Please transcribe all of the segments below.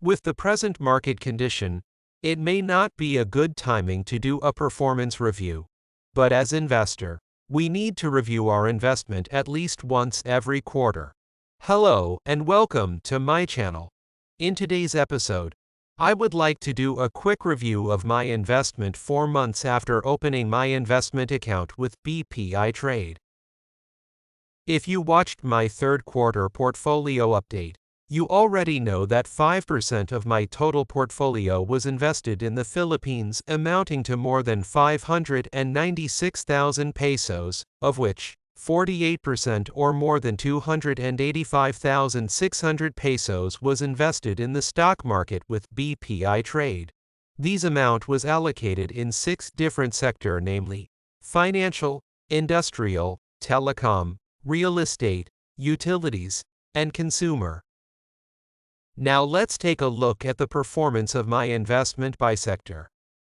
With the present market condition, it may not be a good timing to do a performance review. But as investor, we need to review our investment at least once every quarter. Hello and welcome to my channel. In today's episode, I would like to do a quick review of my investment 4 months after opening my investment account with BPI Trade. If you watched my third quarter portfolio update, you already know that 5% of my total portfolio was invested in the Philippines, amounting to more than 596,000 pesos, of which 48% or more than 285,600 pesos was invested in the stock market with BPI Trade. This amount was allocated in 6 different sectors, namely financial, industrial, telecom, real estate, utilities, and consumer. Now let's take a look at the performance of my investment by sector.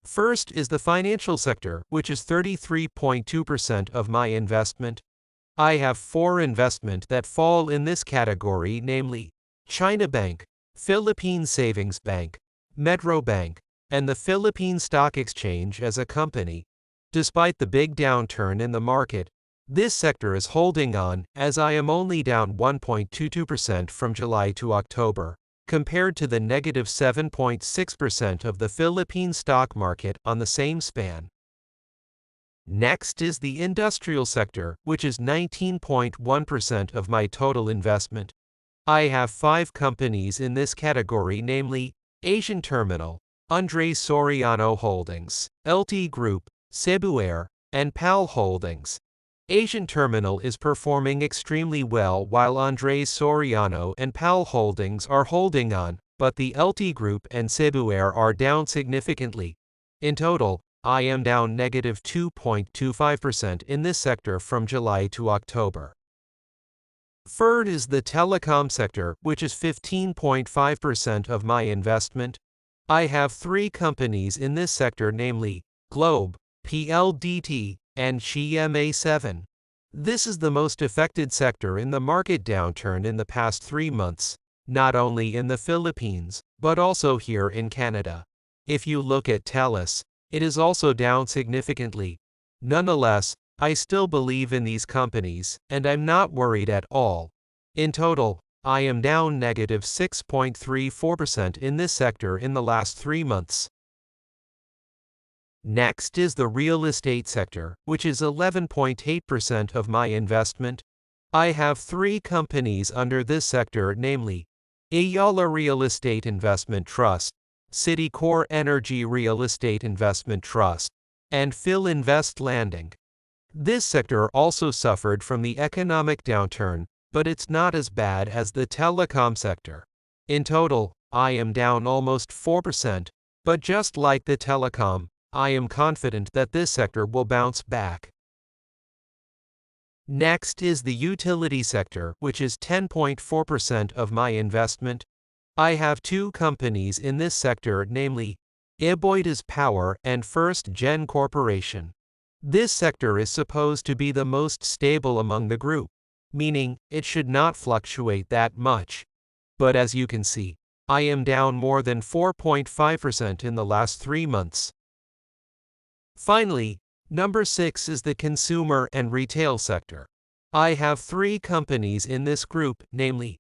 First is the financial sector, which is 33.2% of my investment. I have 4 investments that fall in this category, namely China Bank, Philippine Savings Bank, Metro Bank, and the Philippine Stock Exchange as a company. Despite the big downturn in the market, this sector is holding on, as I am only down 1.22% from July to October, compared to the negative 7.6% of the Philippine stock market on the same span. Next is the industrial sector, which is 19.1% of my total investment. I have 5 companies in this category, namely Asian Terminal, Andres Soriano Holdings, LT Group, Cebu Air, and PAL Holdings. Asian Terminal is performing extremely well, while Andres Soriano and PAL Holdings are holding on, but the LT Group and Cebu Air are down significantly. In total, I am down negative 2.25% in this sector from July to October. Third is the telecom sector, which is 15.5% of my investment. I have 3 companies in this sector, namely Globe, PLDT, and GMA7. This is the most affected sector in the market downturn in the past 3 months, not only in the Philippines, but also here in Canada. If you look at TELUS, it is also down significantly. Nonetheless, I still believe in these companies, and I'm not worried at all. In total, I am down negative 6.34% in this sector in the last 3 months. Next is the real estate sector, which is 11.8% of my investment. I have 3 companies under this sector, namely Ayala Real Estate Investment Trust, Citicorp Energy Real Estate Investment Trust, and Philinvest Landing. This sector also suffered from the economic downturn, but it's not as bad as the telecom sector. In total, I am down almost 4%, but just like the telecom, I am confident that this sector will bounce back. Next is the utility sector, which is 10.4% of my investment. I have 2 companies in this sector, namely Aboitiz Power and First Gen Corporation. This sector is supposed to be the most stable among the group, meaning it should not fluctuate that much. But as you can see, I am down more than 4.5% in the last 3 months. Finally, number 6 is the consumer and retail sector. I have 3 companies in this group, namely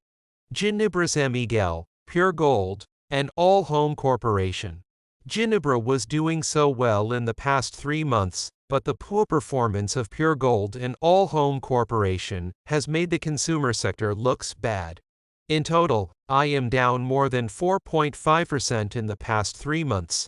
Ginebra San Miguel, Pure Gold, and All Home Corporation. Ginebra was doing so well in the past 3 months, but the poor performance of Pure Gold and All Home Corporation has made the consumer sector looks bad. In total, I am down more than 4.5% in the past 3 months.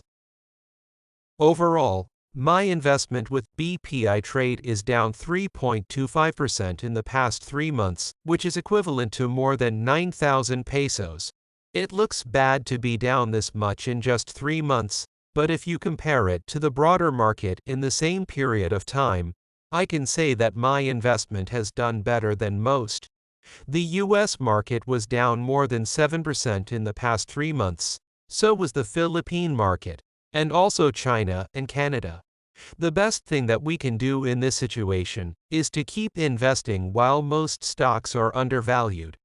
Overall, my investment with BPI Trade is down 3.25% in the past 3 months, which is equivalent to more than 9,000 pesos. It looks bad to be down this much in just 3 months, but if you compare it to the broader market in the same period of time, I can say that my investment has done better than most. The US market was down more than 7% in the past 3 months, so was the Philippine market, and also China and Canada. The best thing that we can do in this situation is to keep investing while most stocks are undervalued.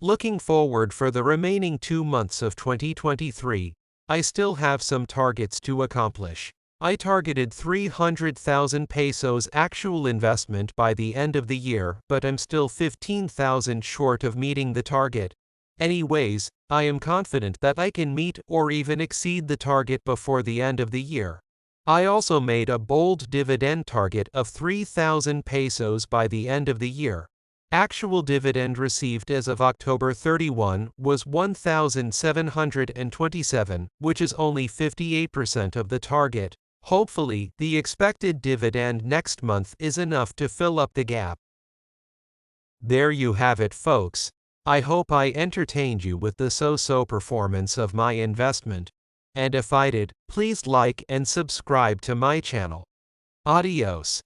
Looking forward for the remaining 2 months of 2023, I still have some targets to accomplish. I targeted 300,000 pesos actual investment by the end of the year, but I'm still 15,000 short of meeting the target. Anyways, I am confident that I can meet or even exceed the target before the end of the year. I also made a bold dividend target of 3,000 pesos by the end of the year. Actual dividend received as of October 31 was 1,727, which is only 58% of the target. Hopefully, the expected dividend next month is enough to fill up the gap. There you have it, folks. I hope I entertained you with the so-so performance of my investment. And if I did, please like and subscribe to my channel. Adios.